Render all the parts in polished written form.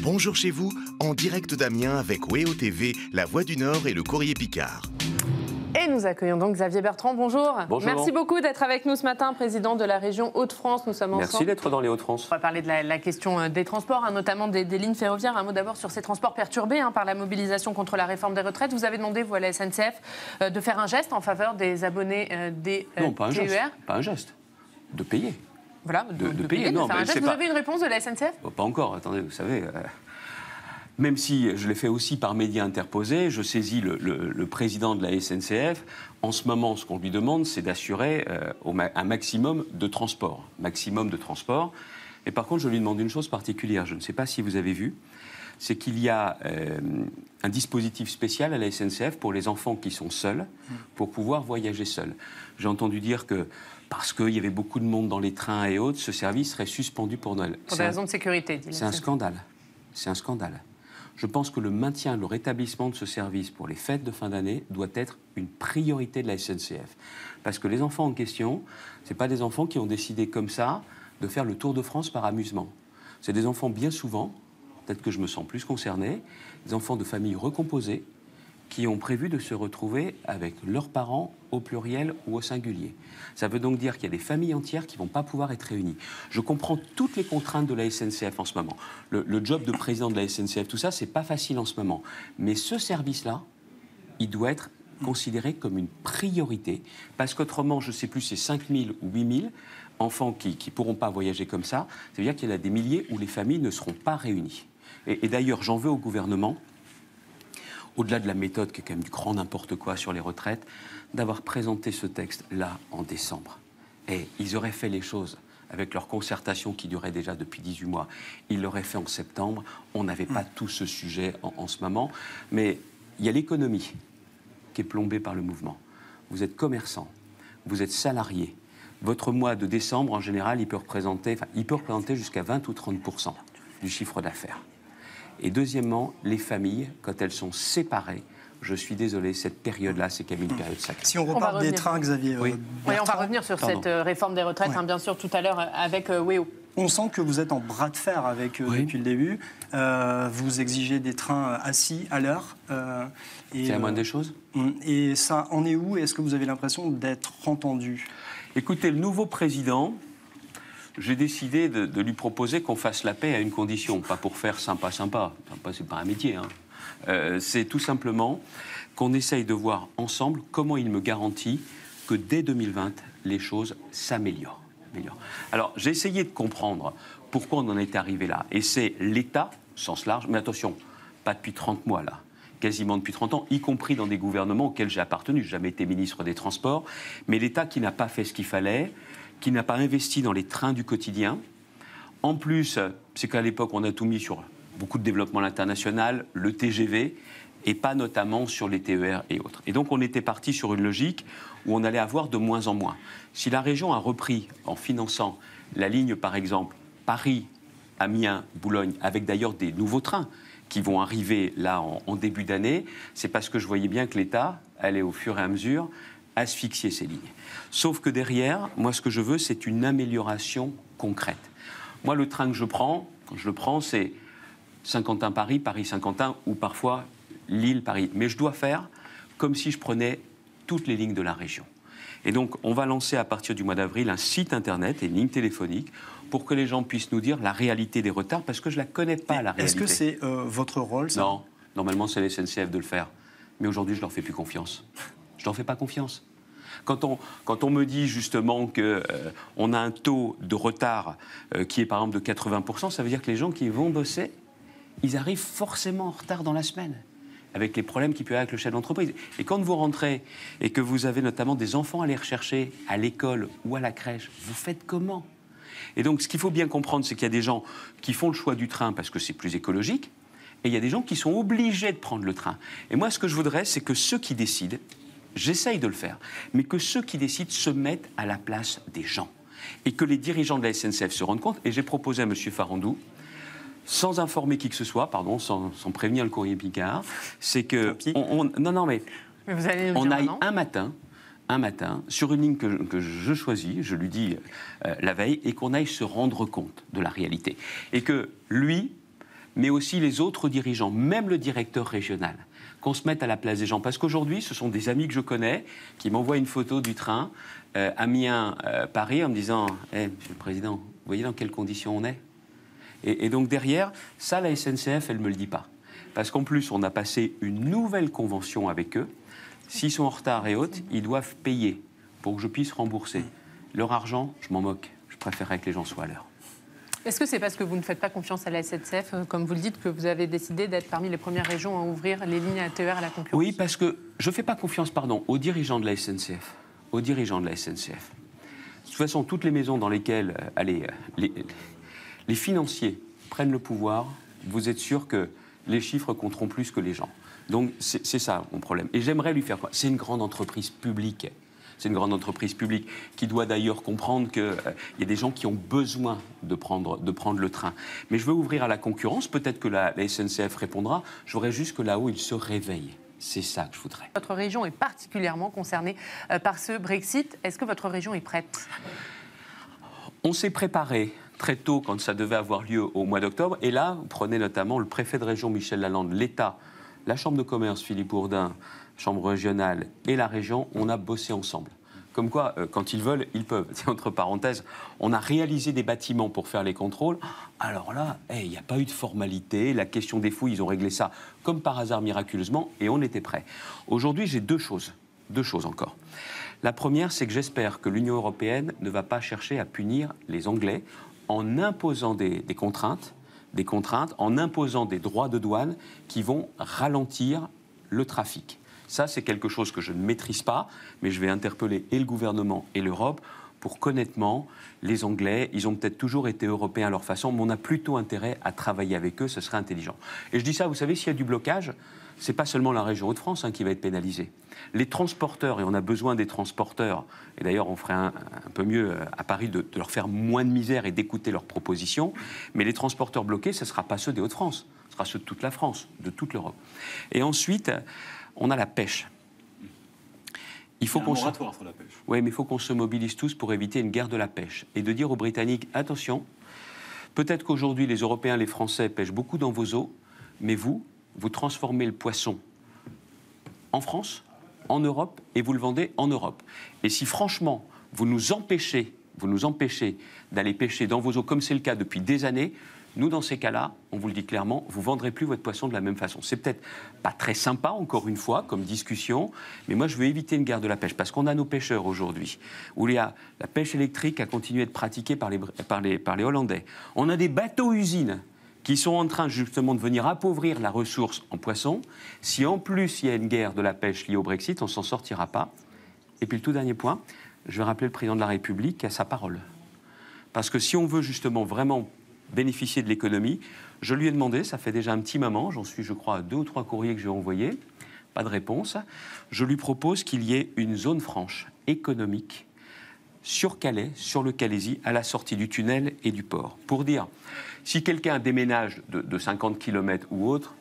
Bonjour chez vous, en direct d'Amiens avec WEO TV, La Voix du Nord et le Courrier Picard. Et nous accueillons donc Xavier Bertrand. Bonjour. Bonjour. Merci beaucoup d'être avec nous ce matin, président de la région Hauts-de-France. Nous sommes ensemble. Merci d'être dans les Hauts-de-France. On va parler de la question des transports, notamment des lignes ferroviaires. Un mot d'abord sur ces transports perturbés par la mobilisation contre la réforme des retraites. Vous avez demandé, vous, à la SNCF, de faire un geste en faveur des abonnés des Non, pas un TER. geste. Pas un geste. De payer. Voilà, de payer, non, de faire un geste. Vous avez une réponse de la SNCF ? Pas encore. Attendez, vous savez... Même si je l'ai fait aussi par médias interposés, je saisis le président de la SNCF. En ce moment, ce qu'on lui demande, c'est d'assurer un maximum de transport. Maximum de transport. Et par contre, je lui demande une chose particulière. Je ne sais pas si vous avez vu. C'est qu'il y a un dispositif spécial à la SNCF pour les enfants qui sont seuls, pour pouvoir voyager seuls. J'ai entendu dire que, parce qu'il y avait beaucoup de monde dans les trains et autres, ce service serait suspendu pour Noël. Pour des raisons de sécurité, dit la C'est un SNCF. scandale. C'est un scandale. Je pense que le maintien, le rétablissement de ce service pour les fêtes de fin d'année doit être une priorité de la SNCF. Parce que les enfants en question, ce pas des enfants qui ont décidé comme ça de faire le Tour de France par amusement. C'est des enfants bien souvent, peut-être que je me sens plus concerné, des enfants de familles recomposées qui ont prévu de se retrouver avec leurs parents au pluriel ou au singulier. Ça veut donc dire qu'il y a des familles entières qui ne vont pas pouvoir être réunies. Je comprends toutes les contraintes de la SNCF en ce moment. Le job de président de la SNCF, tout ça, c'est pas facile en ce moment. Mais ce service-là, il doit être considéré comme une priorité, parce qu'autrement, je ne sais plus, c'est 5 000 ou 8 000 enfants qui ne pourront pas voyager comme ça. Ça veut dire qu'il y en a des milliers où les familles ne seront pas réunies. Et d'ailleurs, j'en veux au gouvernement, au-delà de la méthode qui est quand même du grand n'importe quoi sur les retraites, d'avoir présenté ce texte-là en décembre. Et ils auraient fait les choses avec leur concertation qui durait déjà depuis 18 mois. Ils l'auraient fait en septembre. On n'avait pas tout ce sujet en ce moment. Mais il y a l'économie qui est plombée par le mouvement. Vous êtes commerçant, vous êtes salarié. Votre mois de décembre, en général, il peut représenter jusqu'à 20 ou 30% du chiffre d'affaires. Et deuxièmement, les familles, quand elles sont séparées, je suis désolé, cette période-là, c'est quand même une période sacrée. Si on repart des trains, Xavier. Oui, on va revenir sur cette réforme des retraites, bien sûr, tout à l'heure avec WEO. On sent que vous êtes en bras de fer avec eux depuis le début. Vous exigez des trains assis à l'heure. C'est la moindre des choses. Et ça en est où? Est-ce que vous avez l'impression d'être entendu? Écoutez, le nouveau président, j'ai décidé de lui proposer qu'on fasse la paix à une condition, pas pour faire sympa. Sympa, c'est pas un métier. C'est tout simplement qu'on essaye de voir ensemble comment il me garantit que dès 2020, les choses s'améliorent. Alors, j'ai essayé de comprendre pourquoi on en est arrivé là. Et c'est l'État, sens large, mais attention, pas depuis 30 mois là, quasiment depuis 30 ans, y compris dans des gouvernements auxquels j'ai appartenu. Je n'ai jamais été ministre des Transports, mais l'État qui n'a pas fait ce qu'il fallait, qui n'a pas investi dans les trains du quotidien. En plus, c'est qu'à l'époque, on a tout mis sur beaucoup de développement à l'international, le TGV, et pas notamment sur les TER et autres. Et donc, on était parti sur une logique où on allait avoir de moins en moins. Si la région a repris, en finançant la ligne, par exemple, Paris, Amiens, Boulogne, avec d'ailleurs des nouveaux trains qui vont arriver là en début d'année, c'est parce que je voyais bien que l'État allait au fur et à mesure asphyxier ces lignes. Sauf que derrière, moi, ce que je veux, c'est une amélioration concrète. Moi, le train que je prends, quand je le prends, c'est Saint-Quentin-Paris, Paris-Saint-Quentin, ou parfois Lille-Paris. Mais je dois faire comme si je prenais toutes les lignes de la région. Et donc, on va lancer à partir du mois d'avril un site internet et une ligne téléphonique pour que les gens puissent nous dire la réalité des retards, parce que je ne la connais pas, la réalité. Est-ce que c'est votre rôle, ça? Non, normalement, c'est la SNCF de le faire. Mais aujourd'hui, je ne leur fais plus confiance. Je ne leur fais pas confiance. Quand on me dit justement qu'on a un taux de retard qui est par exemple de 80%, ça veut dire que les gens qui vont bosser, ils arrivent forcément en retard dans la semaine, avec les problèmes qu'il peut y avoir avec le chef d'entreprise. Et quand vous rentrez et que vous avez notamment des enfants à les rechercher à l'école ou à la crèche, vous faites comment? Et donc, ce qu'il faut bien comprendre, c'est qu'il y a des gens qui font le choix du train parce que c'est plus écologique, et il y a des gens qui sont obligés de prendre le train. Et moi, ce que je voudrais, c'est que ceux qui décident, j'essaye de le faire, mais que ceux qui décident se mettent à la place des gens. Et que les dirigeants de la SNCF se rendent compte. Et j'ai proposé à M. Farandou, sans informer qui que ce soit, sans prévenir le Courrier Picard, c'est que... Mais vous allez nous on dire aille non. un matin, sur une ligne que je choisis, je lui dis la veille, et qu'on aille se rendre compte de la réalité. Et que lui mais aussi les autres dirigeants, même le directeur régional, qu'on se mette à la place des gens. Parce qu'aujourd'hui, ce sont des amis que je connais qui m'envoient une photo du train Amiens-Paris en me disant « Monsieur le Président, vous voyez dans quelles conditions on est ?» Et donc derrière, ça, la SNCF, elle ne me le dit pas. Parce qu'en plus, on a passé une nouvelle convention avec eux. S'ils sont en retard et autres, ils doivent payer pour que je puisse rembourser. Leur argent, je m'en moque. Je préférerais que les gens soient à l'heure. Est-ce que c'est parce que vous ne faites pas confiance à la SNCF, comme vous le dites, que vous avez décidé d'être parmi les premières régions à ouvrir les lignes à TER à la concurrence? Oui, parce que je ne fais pas confiance, aux dirigeants de la SNCF. Aux dirigeants de la SNCF. De toute façon, toutes les maisons dans lesquelles les financiers prennent le pouvoir, vous êtes sûr que les chiffres compteront plus que les gens. Donc, c'est ça mon problème. Et j'aimerais lui faire quoi? C'est une grande entreprise publique. C'est une grande entreprise publique qui doit d'ailleurs comprendre qu'il y a des gens qui ont besoin de prendre le train. Mais je veux ouvrir à la concurrence. Peut-être que la SNCF répondra. Je voudrais juste que là-haut, ils se réveillent. C'est ça que je voudrais. Votre région est particulièrement concernée par ce Brexit. Est-ce que votre région est prête? On s'est préparé très tôt quand ça devait avoir lieu au mois d'octobre. Et là, prenez notamment le préfet de région Michel Lalande, l'État, la Chambre de commerce Philippe Bourdin, Chambre régionale et la région, on a bossé ensemble. Comme quoi, quand ils veulent, ils peuvent. Entre parenthèses, on a réalisé des bâtiments pour faire les contrôles. Alors là, il n'y a pas eu de formalité. La question des fouilles, ils ont réglé ça comme par hasard miraculeusement et on était prêts. Aujourd'hui, j'ai deux choses encore. La première, c'est que j'espère que l'Union européenne ne va pas chercher à punir les Anglais en imposant des contraintes, en imposant des droits de douane qui vont ralentir le trafic. Ça, c'est quelque chose que je ne maîtrise pas, mais je vais interpeller et le gouvernement et l'Europe pour qu'honnêtement, les Anglais, ils ont peut-être toujours été européens à leur façon, mais on a plutôt intérêt à travailler avec eux, ce serait intelligent. Et je dis ça, vous savez, s'il y a du blocage, c'est pas seulement la région Hauts-de-France qui va être pénalisée. Les transporteurs, et on a besoin des transporteurs, et d'ailleurs on ferait un peu mieux à Paris de leur faire moins de misère et d'écouter leurs propositions, mais les transporteurs bloqués, ce ne sera pas ceux des Hauts-de-France, ce sera ceux de toute la France, de toute l'Europe. Et ensuite, on a la pêche. Il faut qu'on moratoire sur la pêche. Oui, mais il faut qu'on se mobilise tous pour éviter une guerre de la pêche. Et de dire aux Britanniques, attention, peut-être qu'aujourd'hui les Européens, les Français pêchent beaucoup dans vos eaux, mais vous transformez le poisson en France, en Europe, et vous le vendez en Europe. Et si franchement, vous nous empêchez d'aller pêcher dans vos eaux, comme c'est le cas depuis des années, nous, dans ces cas-là, on vous le dit clairement, vous ne vendrez plus votre poisson de la même façon. C'est peut-être pas très sympa, encore une fois, comme discussion, mais moi, je veux éviter une guerre de la pêche, parce qu'on a nos pêcheurs aujourd'hui, où il y a la pêche électrique a continué d'être pratiquée par les Hollandais. On a des bateaux-usines qui sont en train justement de venir appauvrir la ressource en poisson. Si en plus il y a une guerre de la pêche liée au Brexit, on ne s'en sortira pas. Et puis le tout dernier point, je vais rappeler le président de la République à sa parole. Parce que si on veut justement vraiment bénéficier de l'économie, je lui ai demandé, ça fait déjà un petit moment, j'en suis je crois à 2 ou 3 courriers que j'ai envoyés, pas de réponse, je lui propose qu'il y ait une zone franche économique sur Calais, sur le Calaisis, à la sortie du tunnel et du port. Pour dire, si quelqu'un déménage de 50 km ou autre,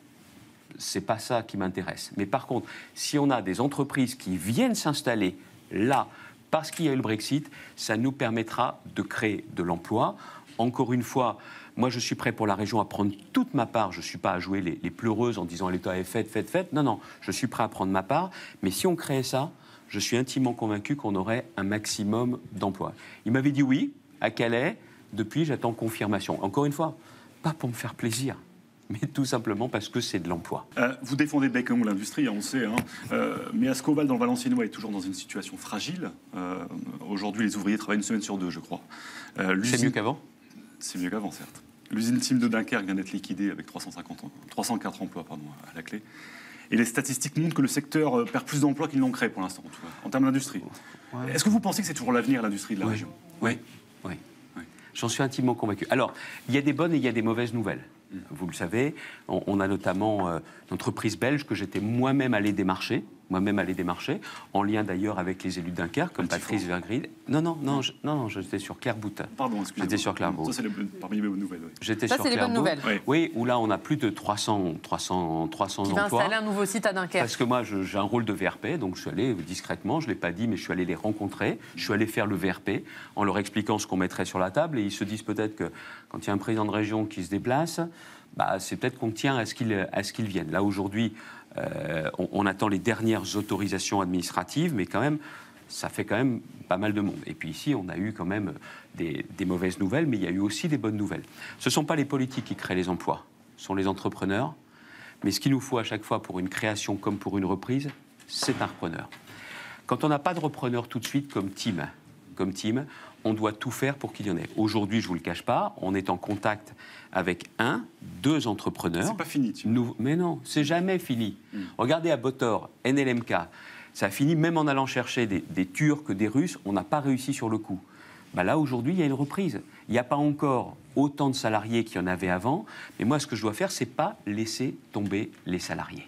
c'est pas ça qui m'intéresse. Mais par contre, si on a des entreprises qui viennent s'installer là, parce qu'il y a eu le Brexit, ça nous permettra de créer de l'emploi. Encore une fois, moi je suis prêt pour la région à prendre toute ma part. Je ne suis pas à jouer les pleureuses en disant l'État est fait. Non, je suis prêt à prendre ma part. Mais si on créait ça, je suis intimement convaincu qu'on aurait un maximum d'emplois. Il m'avait dit oui, à Calais. Depuis, j'attends confirmation. Encore une fois, pas pour me faire plaisir, mais tout simplement parce que c'est de l'emploi. Vous défendez Beckham ou l'industrie, on le sait, mais Ascoval dans le Valenciennois est toujours dans une situation fragile. Aujourd'hui, les ouvriers travaillent 1 semaine sur 2, je crois. C'est mieux qu'avant ? C'est mieux qu'avant, certes. L'usine Tim de Dunkerque vient d'être liquidée avec 304 emplois à la clé. Et les statistiques montrent que le secteur perd plus d'emplois qu'ils n'ont créé pour l'instant, en tout cas, en termes d'industrie. Ouais. Est-ce que vous pensez que c'est toujours l'avenir, l'industrie de la région ? Oui. J'en suis intimement convaincu. Alors, il y a des bonnes et il y a des mauvaises nouvelles. Vous le savez, on a notamment une entreprise belge que j'étais moi-même allé démarcher, en lien d'ailleurs avec les élus de Dunkerque, comme Patrice Vergried. Non, j'étais sur Clairbout. Pardon, excusez-moi. J'étais sur Clairbout. Ça, c'est parmi les bonnes nouvelles. Oui. Ça, c'est les bonnes nouvelles. Oui, où là, on a plus de 300 emplois. Qui va installer un nouveau site à Dunkerque. Parce que moi, j'ai un rôle de VRP, donc je suis allé discrètement, je ne l'ai pas dit, mais je suis allé les rencontrer. Je suis allé faire le VRP en leur expliquant ce qu'on mettrait sur la table. Et ils se disent peut-être que quand il y a un président de région qui se déplace, c'est peut-être qu'on tient à ce qu'ils viennent. Là, aujourd'hui, on attend les dernières autorisations administratives, mais quand même, ça fait quand même pas mal de monde. Et puis ici, on a eu quand même des mauvaises nouvelles, mais il y a eu aussi des bonnes nouvelles. Ce ne sont pas les politiques qui créent les emplois, ce sont les entrepreneurs. Mais ce qu'il nous faut à chaque fois pour une création comme pour une reprise, c'est un repreneur. Quand on n'a pas de repreneur tout de suite comme team, on doit tout faire pour qu'il y en ait. Aujourd'hui, je ne vous le cache pas, on est en contact avec 2 entrepreneurs. C'est pas fini, Mais non, c'est jamais fini. Regardez à Botor, NLMK, ça a fini même en allant chercher des Turcs, des Russes, on n'a pas réussi sur le coup. Là, aujourd'hui, il y a une reprise. Il n'y a pas encore autant de salariés qu'il y en avait avant, mais moi, ce que je dois faire, c'est pas laisser tomber les salariés.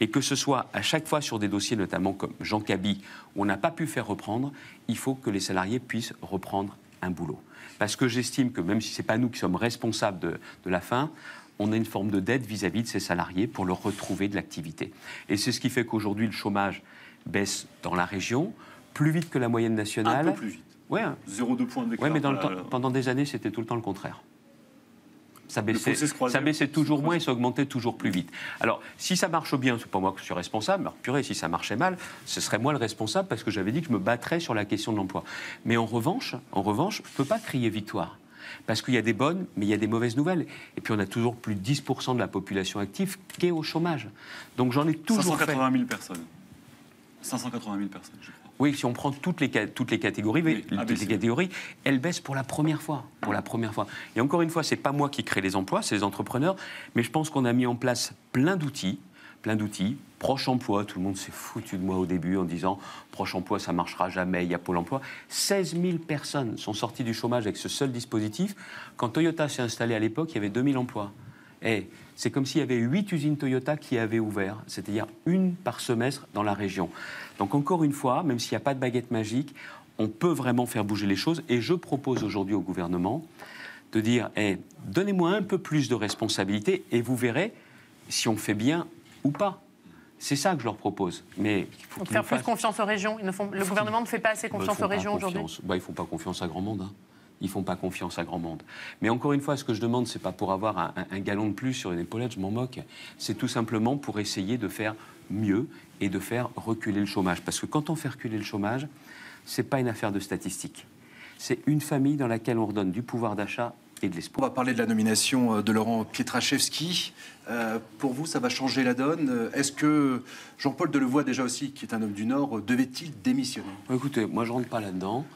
Et que ce soit à chaque fois sur des dossiers, notamment comme Jean Cabi, où on n'a pas pu faire reprendre, il faut que les salariés puissent reprendre un boulot. Parce que j'estime que même si ce n'est pas nous qui sommes responsables de la fin, on a une forme de dette vis-à-vis de ces salariés pour leur retrouver de l'activité. Et c'est ce qui fait qu'aujourd'hui, le chômage baisse dans la région, plus vite que la moyenne nationale. Un peu plus vite. Ouais. 0,2 points d'écart. Oui, mais pendant des années, c'était tout le temps le contraire. Ça baissait toujours moins et ça augmentait toujours plus vite. Alors, si ça marche bien, c'est pas moi que je suis responsable. Alors, purée, si ça marchait mal, ce serait moi le responsable parce que j'avais dit que je me battrais sur la question de l'emploi. Mais en revanche, je ne peux pas crier victoire. Parce qu'il y a des bonnes, mais il y a des mauvaises nouvelles. Et puis, on a toujours plus de 10% de la population active qui est au chômage. Donc, j'en ai toujours 580 000 personnes. 580 000 personnes, je crois. Oui, si on prend toutes les catégories, elles baissent pour la première fois. Et encore une fois, ce n'est pas moi qui crée les emplois, c'est les entrepreneurs. Mais je pense qu'on a mis en place plein d'outils. Proche emploi, tout le monde s'est foutu de moi au début en disant Proche emploi, ça ne marchera jamais, il y a Pôle emploi. 16 000 personnes sont sorties du chômage avec ce seul dispositif. Quand Toyota s'est installé à l'époque, il y avait 2 000 emplois. C'est comme s'il y avait 8 usines Toyota qui avaient ouvert, c'est-à-dire 1 par semestre dans la région. Donc encore une fois, même s'il n'y a pas de baguette magique, on peut vraiment faire bouger les choses. Et je propose aujourd'hui au gouvernement de dire donnez-moi un peu plus de responsabilité et vous verrez si on fait bien ou pas. C'est ça que je leur propose. Mais il faut faire plus confiance aux régions. Le gouvernement ne fait pas assez confiance aux régions aujourd'hui. Ils ne font pas confiance à grand monde. Ils ne font pas confiance à grand monde. Mais encore une fois, ce que je demande, ce n'est pas pour avoir un galon de plus sur une épaulette, je m'en moque. C'est tout simplement pour essayer de faire mieux et de faire reculer le chômage. Parce que quand on fait reculer le chômage, ce n'est pas une affaire de statistiques. C'est une famille dans laquelle on redonne du pouvoir d'achat et de l'espoir. On va parler de la nomination de Laurent Pietraszewski. Pour vous, ça va changer la donne. Est-ce que Jean-Paul Delevoye, déjà aussi, qui est un homme du Nord, devait-il démissionner ? Écoutez, moi je ne rentre pas là-dedans.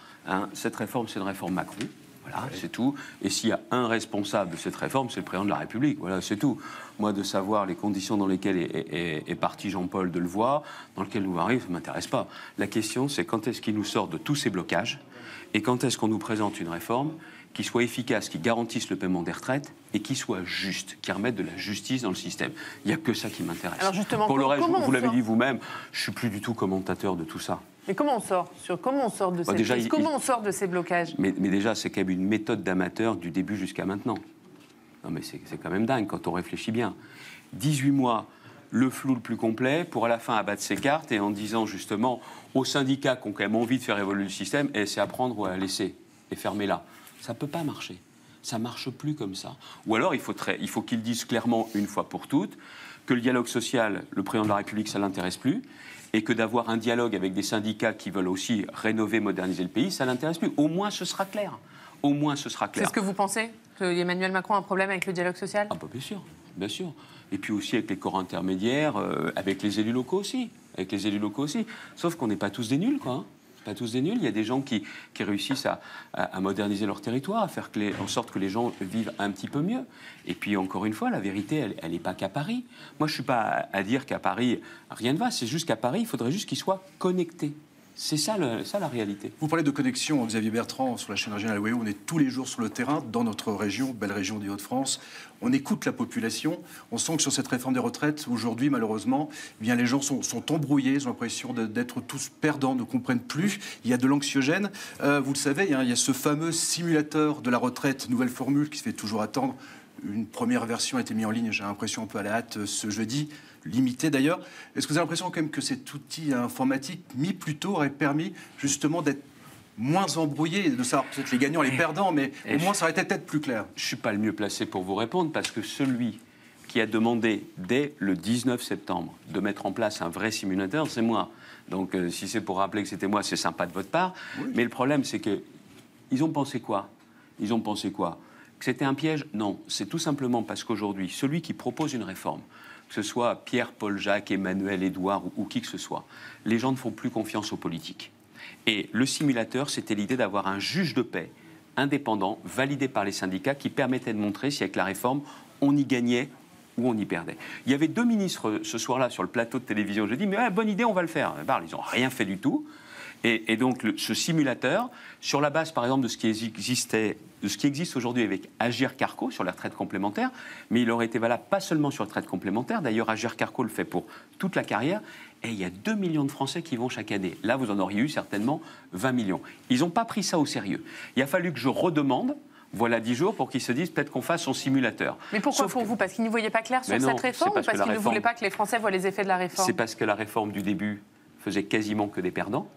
Cette réforme, c'est une réforme Macron. Voilà, c'est tout. Et s'il y a un responsable de cette réforme, c'est le président de la République. Voilà, c'est tout. Moi, de savoir les conditions dans lesquelles est parti Jean-Paul Delevoye, dans lesquelles nous arrive, ça ne m'intéresse pas. La question, c'est quand est-ce qu'il nous sort de tous ces blocages et quand est-ce qu'on nous présente une réforme qui soit efficace, qui garantisse le paiement des retraites et qui soit juste, qui remette de la justice dans le système. Il n'y a que ça qui m'intéresse. Alors justement, pour le reste, vous l'avez dit vous-même, je ne suis plus du tout commentateur de tout ça. Mais comment on sort de cette crise ? Comment on sort de ces blocages ? Mais déjà, c'est quand même une méthode d'amateur du début jusqu'à maintenant. Non, mais c'est quand même dingue quand on réfléchit bien. 18 mois, le flou le plus complet, pour à la fin abattre ses cartes et en disant justement aux syndicats qui ont quand même envie de faire évoluer le système, c'est à prendre ou à laisser, et fermer là. Ça ne peut pas marcher. Ça ne marche plus comme ça. Ou alors, il faut qu'ils disent clairement, une fois pour toutes, que le dialogue social, le président de la République, ça ne l'intéresse plus, et que d'avoir un dialogue avec des syndicats qui veulent aussi rénover, moderniser le pays, ça ne l'intéresse plus. Au moins, ce sera clair. Au moins, ce sera clair. C'est ce que vous pensez ? Qu'Emmanuel Macron a un problème avec le dialogue social ? Bien sûr, bien sûr. Et puis aussi avec les corps intermédiaires, avec les élus locaux aussi. Sauf qu'on n'est pas tous des nuls, quoi. Pas tous des nuls. Il y a des gens qui réussissent à moderniser leur territoire, à faire en sorte que les gens vivent un petit peu mieux. Et puis, encore une fois, la vérité, elle n'est pas qu'à Paris. Moi, je ne suis pas à dire qu'à Paris, rien ne va. C'est juste qu'à Paris, il faudrait juste qu'ils soient connectés. C'est ça la réalité. Vous parlez de connexion, Xavier Bertrand, sur la chaîne régionale WEO. On est tous les jours sur le terrain, dans notre région, belle région des Hauts-de-France. On écoute la population. On sent que sur cette réforme des retraites, aujourd'hui, malheureusement, les gens sont embrouillés. Ils ont l'impression d'être tous perdants, ne comprennent plus. Il y a de l'anxiogène. Vous le savez, il y a ce fameux simulateur de la retraite, nouvelle formule qui se fait toujours attendre. Une première version a été mise en ligne, j'ai l'impression, un peu à la hâte ce jeudi, limité d'ailleurs. Est-ce que vous avez l'impression quand même que cet outil informatique mis plus tôt aurait permis justement d'être moins embrouillé, de savoir peut-être les gagnants, les perdants, mais au moins ça aurait été peut-être plus clair? Je ne suis pas le mieux placé pour vous répondre, parce que celui qui a demandé dès le 19 septembre de mettre en place un vrai simulateur, c'est moi. Donc si c'est pour rappeler que c'était moi, c'est sympa de votre part. Oui. Mais le problème, c'est qu'ils ont pensé quoi? Ils ont pensé quoi? Que c'était un piège? Non, c'est tout simplement parce qu'aujourd'hui, celui qui propose une réforme, que ce soit Pierre, Paul, Jacques, Emmanuel, Édouard ou qui que ce soit, les gens ne font plus confiance aux politiques. Et le simulateur, c'était l'idée d'avoir un juge de paix indépendant, validé par les syndicats, qui permettait de montrer si avec la réforme, on y gagnait ou on y perdait. Il y avait 2 ministres ce soir-là sur le plateau de télévision. Je dis, mais bonne idée, on va le faire. Ils n'ont rien fait du tout. Et donc, ce simulateur, sur la base, par exemple, de ce qui existe aujourd'hui avec Agir Carco sur les retraites complémentaires, mais il aurait été valable pas seulement sur les retraites complémentaires. D'ailleurs, Agir Carco le fait pour toute la carrière. Et il y a 2 millions de Français qui vont chaque année. Là, vous en auriez eu certainement 20 millions. Ils n'ont pas pris ça au sérieux. Il a fallu que je redemande, voilà 10 jours, pour qu'ils se disent peut-être qu'on fasse son simulateur. Mais pourquoi pour vous? Parce qu'ils n'y voyaient pas clair sur cette réforme, ou parce qu'ils ne voulaient pas que les Français voient les effets de la réforme? C'est parce que la réforme du début faisait quasiment que des perdants,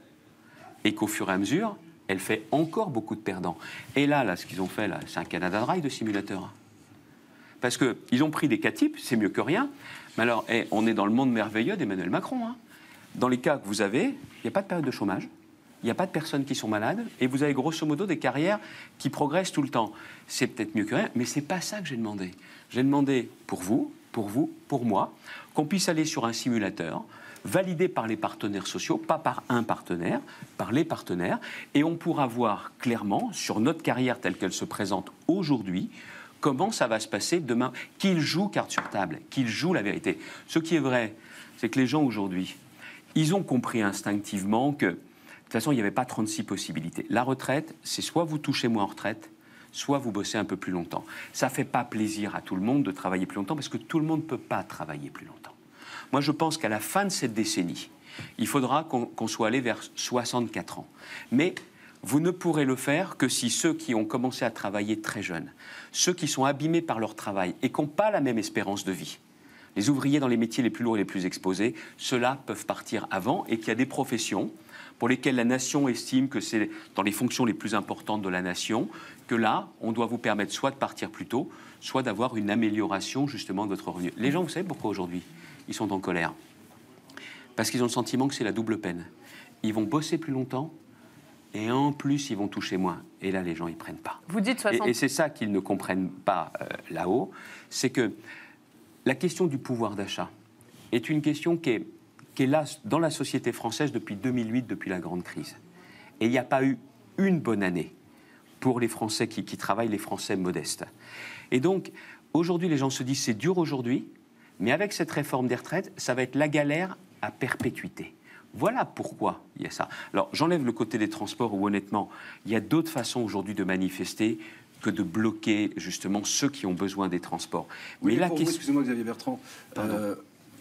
et qu'au fur et à mesure, elle fait encore beaucoup de perdants. Et là ce qu'ils ont fait, là, c'est un Canada Dry de simulateur. Parce qu'ils ont pris des cas types, c'est mieux que rien. Mais alors, on est dans le monde merveilleux d'Emmanuel Macron. Hein. Dans les cas que vous avez, il n'y a pas de période de chômage, il n'y a pas de personnes qui sont malades, et vous avez grosso modo des carrières qui progressent tout le temps. C'est peut-être mieux que rien, mais ce n'est pas ça que j'ai demandé. J'ai demandé pour vous, pour moi, qu'on puisse aller sur un simulateur, validé par les partenaires sociaux, pas par un partenaire, par les partenaires, et on pourra voir clairement, sur notre carrière telle qu'elle se présente aujourd'hui, comment ça va se passer demain, qu'ils jouent carte sur table, qu'ils jouent la vérité. Ce qui est vrai, c'est que les gens aujourd'hui, ils ont compris instinctivement que, de toute façon, il n'y avait pas 36 possibilités. La retraite, c'est soit vous touchez moins en retraite, soit vous bossez un peu plus longtemps. Ça ne fait pas plaisir à tout le monde de travailler plus longtemps, parce que tout le monde ne peut pas travailler plus longtemps. Moi, je pense qu'à la fin de cette décennie, il faudra qu'on soit allé vers 64 ans. Mais vous ne pourrez le faire que si ceux qui ont commencé à travailler très jeunes, ceux qui sont abîmés par leur travail et qui n'ont pas la même espérance de vie, les ouvriers dans les métiers les plus lourds et les plus exposés, ceux-là peuvent partir avant, et qu'il y a des professions pour lesquelles la nation estime que c'est dans les fonctions les plus importantes de la nation, que là, on doit vous permettre soit de partir plus tôt, soit d'avoir une amélioration justement de votre revenu. Les gens, vous savez pourquoi aujourd'hui ils sont en colère? Parce qu'ils ont le sentiment que c'est la double peine. Ils vont bosser plus longtemps, et en plus, ils vont toucher moins. Et là, les gens, ils ne prennent pas. Vous dites 60... Et c'est ça qu'ils ne comprennent pas là-haut, c'est que la question du pouvoir d'achat est une question qui est là dans la société française depuis 2008, depuis la grande crise. Et il n'y a pas eu une bonne année pour les Français qui travaillent, les Français modestes. Et donc, aujourd'hui, les gens se disent c'est dur aujourd'hui, mais avec cette réforme des retraites, ça va être la galère à perpétuité. Voilà pourquoi il y a ça. Alors, j'enlève le côté des transports où, honnêtement, il y a d'autres façons aujourd'hui de manifester que de bloquer, justement, ceux qui ont besoin des transports. Oui, mais excusez-moi, Xavier Bertrand.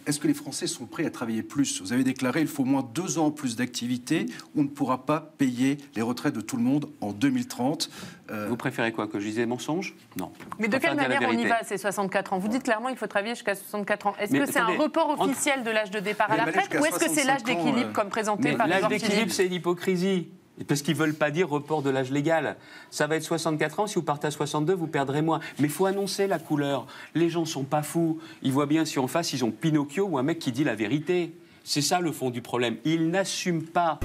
Est-ce que les Français sont prêts à travailler plus? Vous avez déclaré qu'il faut au moins 2 ans plus d'activité. On ne pourra pas payer les retraites de tout le monde en 2030. Vous préférez quoi? Que je dise des mensonges? Non. Mais de quelle manière on y va, ces 64 ans? Vous dites clairement qu'il faut travailler jusqu'à 64 ans. Est-ce que c'est un report officiel de l'âge de départ à la retraite, ou est-ce que c'est l'âge d'équilibre comme présenté par Edouard Philippe? L'âge d'équilibre, c'est l'hypocrisie. Parce qu'ils ne veulent pas dire report de l'âge légal. Ça va être 64 ans, si vous partez à 62, vous perdrez moins. Mais il faut annoncer la couleur. Les gens ne sont pas fous. Ils voient bien si en face, ils ont Pinocchio ou un mec qui dit la vérité. C'est ça le fond du problème. Ils n'assument pas.